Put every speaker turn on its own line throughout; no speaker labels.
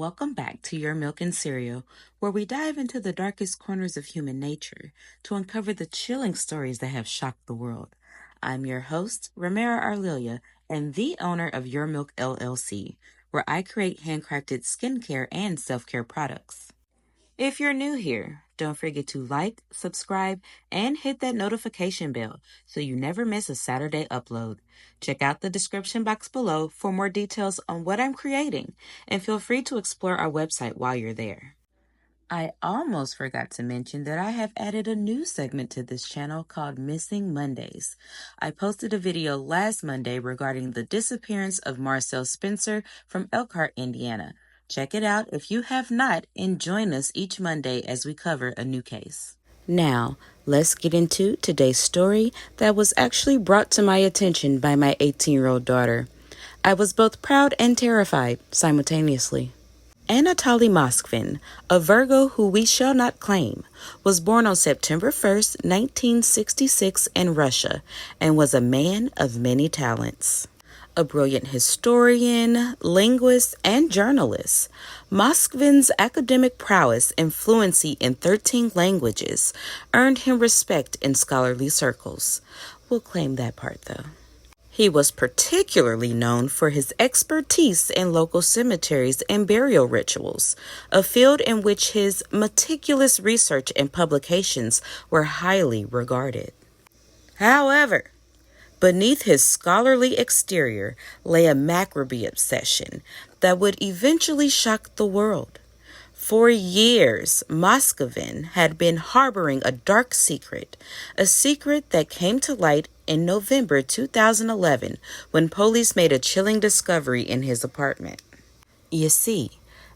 welcome back to Your Milk and Cereal, where we dive into the darkest corners of human nature to uncover the chilling stories that have shocked the world. I'm your host, Ramira Arlilia, and the owner of Your Milk LLC, where I create handcrafted skincare and self-care products. If you're new here, don't forget to like, subscribe, and hit that notification bell so you never miss a Saturday upload. Check out the description box below for more details on what I'm creating, and feel free to explore our website while you're there. I almost forgot to mention that I have added a new segment to this channel called Missing Mondays. I posted a video last Monday regarding the disappearance of Marcel Spencer from Elkhart, Indiana. Check it out if you have not, and join us each Monday as we cover a new case. Now, let's get into today's story that was actually brought to my attention by my 18-year-old daughter. I was both proud and terrified simultaneously. Anatoly Moskvin, a Virgo who we shall not claim, was born on September 1st, 1966 in Russia, and was a man of many talents. A brilliant historian, linguist, and journalist, Moskvin's academic prowess and fluency in 13 languages earned him respect in scholarly circles. We'll claim that part, though. He was particularly known for his expertise in local cemeteries and burial rituals, a field in which his meticulous research and publications were highly regarded. However, beneath his scholarly exterior lay a macabre obsession that would eventually shock the world. For years, Moskvin had been harboring a dark secret, a secret that came to light in November 2011 when police made a chilling discovery in his apartment. You see,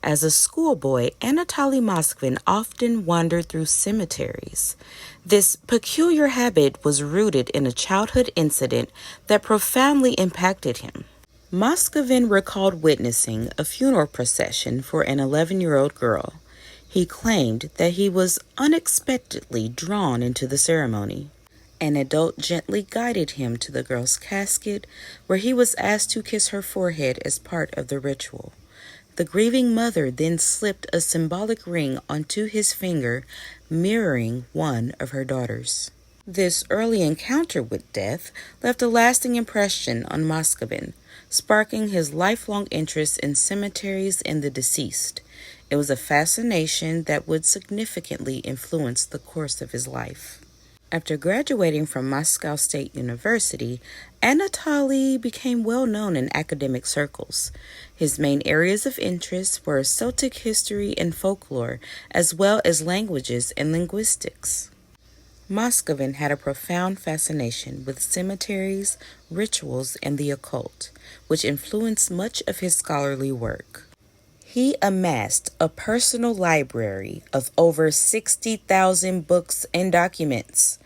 as a schoolboy, Anatoly Moskvin often wandered through cemeteries. This peculiar habit was rooted in a childhood incident that profoundly impacted him. Moskvin recalled witnessing a funeral procession for an 11-year-old girl. He claimed that he was unexpectedly drawn into the ceremony. An adult gently guided him to the girl's casket, where he was asked to kiss her forehead as part of the ritual. The grieving mother then slipped a symbolic ring onto his finger, mirroring one of her daughters. This early encounter with death left a lasting impression on Moskvin, sparking his lifelong interest in cemeteries and the deceased. It was a fascination that would significantly influence the course of his life. After graduating from Moscow State University, Anatoly became well known in academic circles. His main areas of interest were Celtic history and folklore, as well as languages and linguistics. Moskvin had a profound fascination with cemeteries, rituals, and the occult, which influenced much of his scholarly work. He amassed a personal library of over 60,000 books and documents,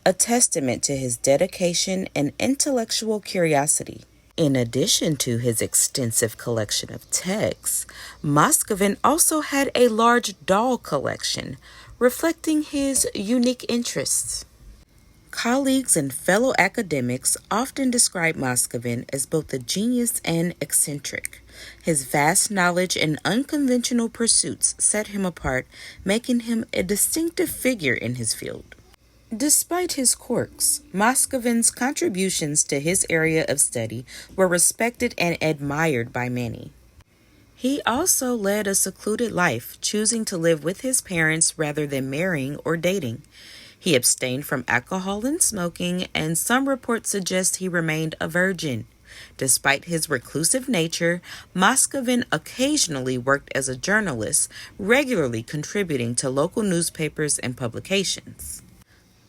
a testament to his dedication and intellectual curiosity. In addition to his extensive collection of texts, Moskvin also had a large doll collection, reflecting his unique interests. Colleagues and fellow academics often describe Moskvin as both a genius and eccentric. His vast knowledge and unconventional pursuits set him apart, making him a distinctive figure in his field. Despite his quirks, Moskvin's contributions to his area of study were respected and admired by many. He also led a secluded life, choosing to live with his parents rather than marrying or dating. He abstained from alcohol and smoking, and some reports suggest he remained a virgin. Despite his reclusive nature, Moskvin occasionally worked as a journalist, regularly contributing to local newspapers and publications.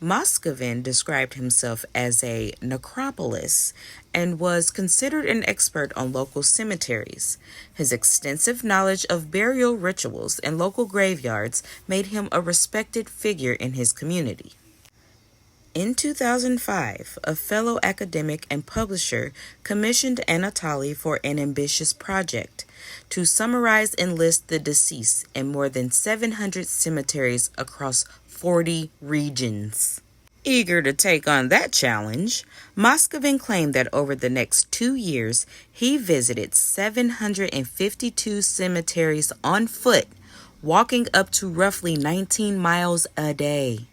Moskvin described himself as a necropolist and was considered an expert on local cemeteries. His extensive knowledge of burial rituals and local graveyards made him a respected figure in his community. In 2005, a fellow academic and publisher commissioned Anatoly for an ambitious project to summarize and list the deceased in more than 700 cemeteries across 40 regions. Eager to take on that challenge, Moskvin claimed that over the next 2 years, he visited 752 cemeteries on foot, walking up to roughly 19 miles a day.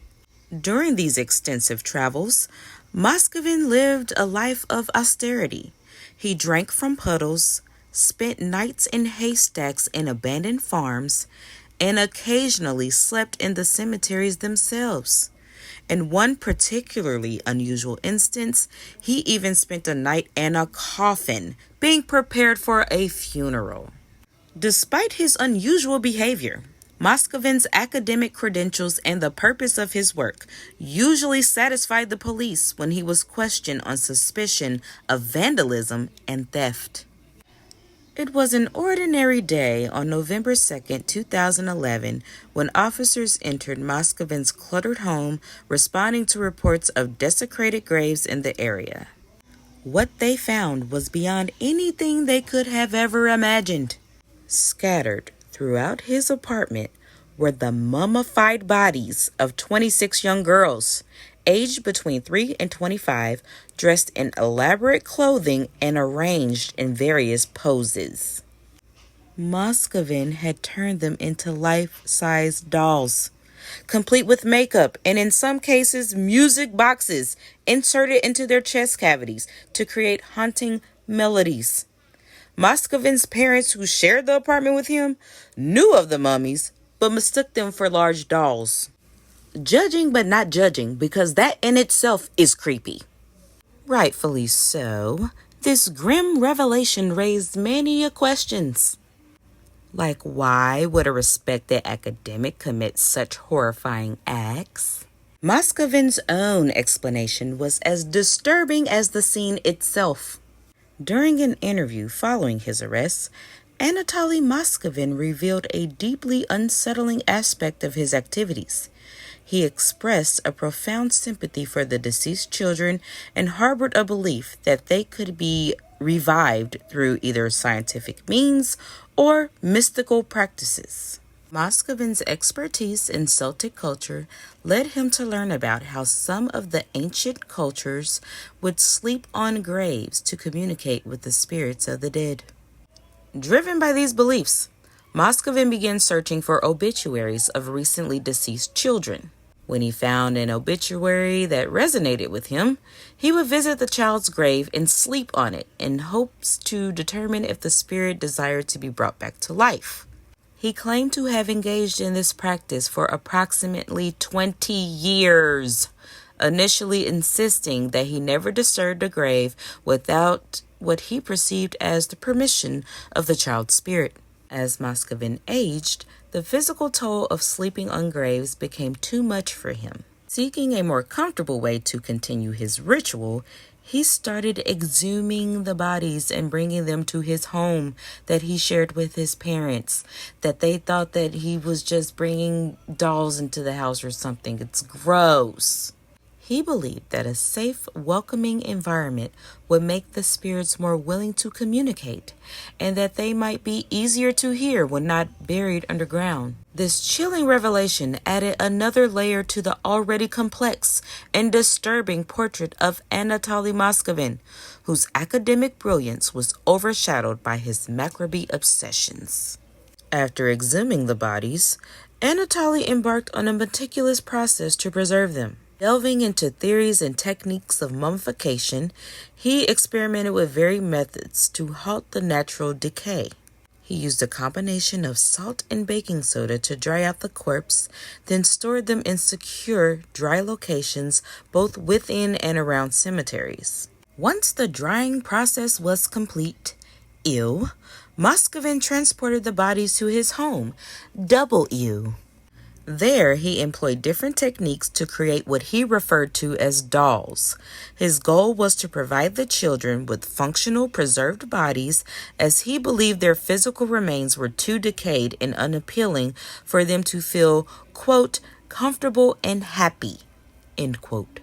During these extensive travels, Moskvin lived a life of austerity. He drank from puddles, spent nights in haystacks in abandoned farms, and occasionally slept in the cemeteries themselves. In one particularly unusual instance, he even spent a night in a coffin, being prepared for a funeral. Despite his unusual behavior, Moskvin's academic credentials and the purpose of his work usually satisfied the police when he was questioned on suspicion of vandalism and theft. It was an ordinary day on November 2nd, 2011, when officers entered Moskvin's cluttered home, responding to reports of desecrated graves in the area. What they found was beyond anything they could have ever imagined. Scattered throughout his apartment were the mummified bodies of 26 young girls, aged between 3 and 25, dressed in elaborate clothing and arranged in various poses. Moskvin had turned them into life-size dolls, complete with makeup and, in some cases, music boxes inserted into their chest cavities to create haunting melodies. Moskvin's parents, who shared the apartment with him, knew of the mummies, but mistook them for large dolls. Judging but not judging, because that in itself is creepy. Rightfully so, this grim revelation raised many questions. Like, why would a respected academic commit such horrifying acts? Moskvin's own explanation was as disturbing as the scene itself. During an interview following his arrest, Anatoly Moskvin revealed a deeply unsettling aspect of his activities. He expressed a profound sympathy for the deceased children and harbored a belief that they could be revived through either scientific means or mystical practices. Moskvin's expertise in Celtic culture led him to learn about how some of the ancient cultures would sleep on graves to communicate with the spirits of the dead. Driven by these beliefs, Moskvin began searching for obituaries of recently deceased children. When he found an obituary that resonated with him, he would visit the child's grave and sleep on it in hopes to determine if the spirit desired to be brought back to life. He claimed to have engaged in this practice for approximately 20 years, initially insisting that he never disturbed a grave without what he perceived as the permission of the child's spirit. As Moskvin aged, the physical toll of sleeping on graves became too much for him. Seeking a more comfortable way to continue his ritual, he started exhuming the bodies and bringing them to his home that he shared with his parents, that they thought that he was just bringing dolls into the house or something. It's gross. He believed that a safe, welcoming environment would make the spirits more willing to communicate, and that they might be easier to hear when not buried underground. This chilling revelation added another layer to the already complex and disturbing portrait of Anatoly Moskvin, whose academic brilliance was overshadowed by his macabre obsessions. After exhuming the bodies, Anatoly embarked on a meticulous process to preserve them. Delving into theories and techniques of mummification, he experimented with varied methods to halt the natural decay. He used a combination of salt and baking soda to dry out the corpse, then stored them in secure, dry locations both within and around cemeteries. Once the drying process was complete, Moskvin transported the bodies to his home, Double Ew. There, he employed different techniques to create what he referred to as dolls. His goal was to provide the children with functional, preserved bodies, as he believed their physical remains were too decayed and unappealing for them to feel, quote, comfortable and happy, end quote.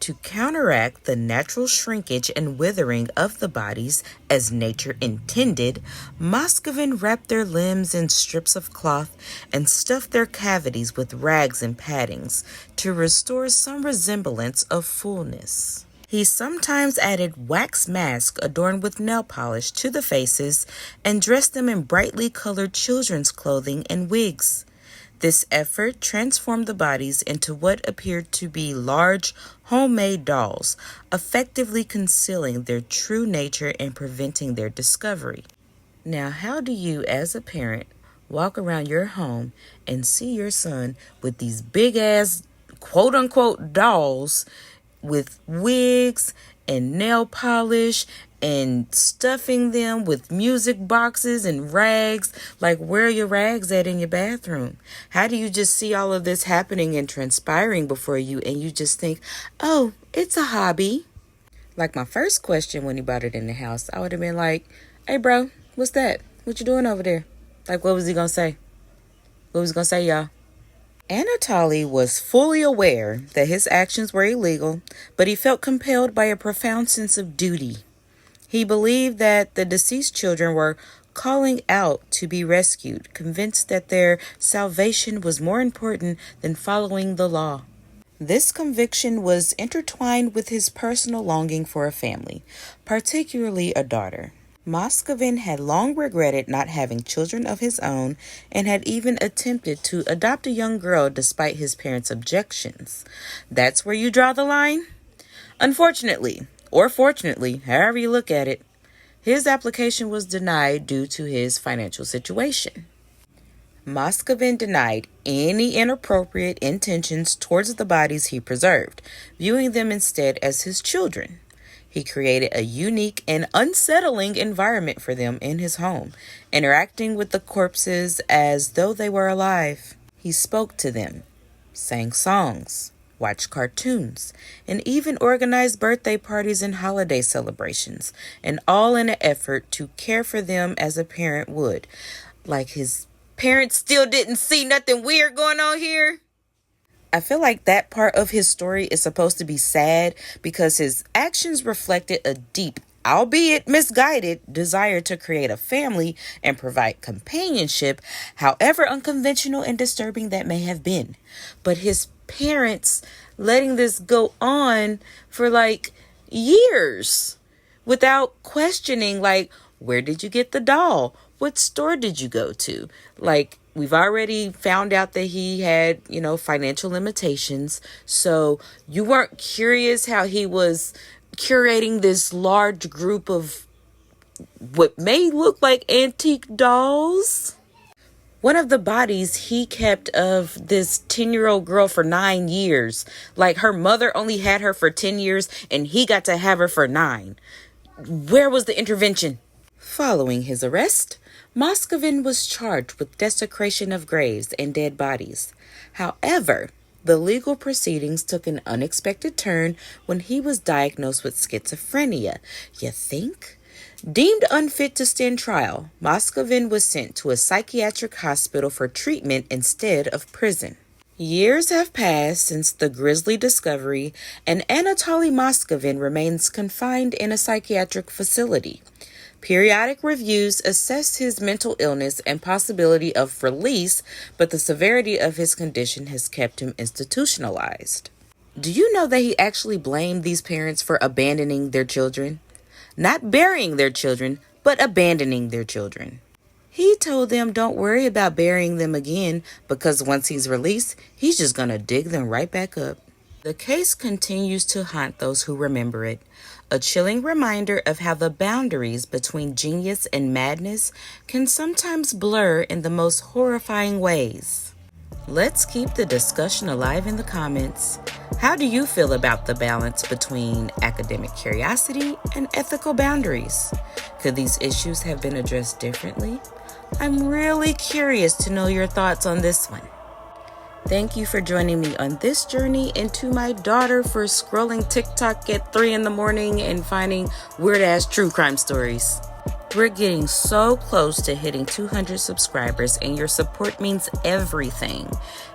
To counteract the natural shrinkage and withering of the bodies as nature intended, Moskvin wrapped their limbs in strips of cloth and stuffed their cavities with rags and paddings to restore some resemblance of fullness. He sometimes added wax masks adorned with nail polish to the faces and dressed them in brightly colored children's clothing and wigs. This effort transformed the bodies into what appeared to be large, homemade dolls, effectively concealing their true nature and preventing their discovery. Now, how do you, as a parent, walk around your home and see your son with these big-ass, quote-unquote, dolls with wigs and nail polish and stuffing them with music boxes and rags? Like, where are your rags at in your bathroom? How do you just see all of this happening and transpiring before you and you just think, oh, it's a hobby? Like, my first question when he brought it in the house, I would have been like, hey, bro, what's that? What you doing over there? Like, what was he gonna say? What was he gonna say, y'all? Anatoly was fully aware that his actions were illegal, but he felt compelled by a profound sense of duty. He believed that the deceased children were calling out to be rescued, convinced that their salvation was more important than following the law. This conviction was intertwined with his personal longing for a family, particularly a daughter. Moskvin had long regretted not having children of his own and had even attempted to adopt a young girl despite his parents' objections. That's where you draw the line? Unfortunately, or fortunately, however you look at it, his application was denied due to his financial situation. Moskvin denied any inappropriate intentions towards the bodies he preserved, viewing them instead as his children. He created a unique and unsettling environment for them in his home, interacting with the corpses as though they were alive. He spoke to them, sang songs, watched cartoons, and even organized birthday parties and holiday celebrations, and all in an effort to care for them as a parent would. Like his parents still didn't see nothing weird going on here. I feel like that part of his story is supposed to be sad because his actions reflected a deep, albeit misguided, desire to create a family and provide companionship, however unconventional and disturbing that may have been. But his parents letting this go on for like years without questioning, like, where did you get the doll? What store did you go to? Like, we've already found out that he had, financial limitations. So you weren't curious how he was curating this large group of what may look like antique dolls. One of the bodies he kept of this 10-year-old girl for 9 years. Like, her mother only had her for 10 years and he got to have her for 9. Where was the intervention? Following his arrest, Moskvin was charged with desecration of graves and dead bodies. However, the legal proceedings took an unexpected turn when he was diagnosed with schizophrenia. You think? Deemed unfit to stand trial, Moskvin was sent to a psychiatric hospital for treatment instead of prison. Years have passed since the grisly discovery, and Anatoly Moskvin remains confined in a psychiatric facility. Periodic reviews assess his mental illness and possibility of release, but the severity of his condition has kept him institutionalized. Do you know that he actually blamed these parents for abandoning their children? Not burying their children, but abandoning their children. He told them don't worry about burying them again because once he's released, he's just going to dig them right back up. The case continues to haunt those who remember it, a chilling reminder of how the boundaries between genius and madness can sometimes blur in the most horrifying ways. Let's keep the discussion alive in the comments. How do you feel about the balance between academic curiosity and ethical boundaries? Could these issues have been addressed differently? I'm really curious to know your thoughts on this one. Thank you for joining me on this journey into my daughter for scrolling TikTok at 3 a.m. and finding weird-ass true crime stories. We're getting so close to hitting 200 subscribers, and your support means everything.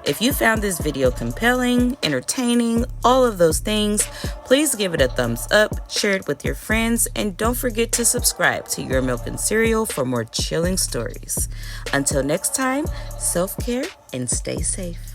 If you found this video compelling, entertaining, all of those things, please give it a thumbs up, share it with your friends, and don't forget to subscribe to Your Milk and Cereal for more chilling stories. Until next time, self-care and stay safe.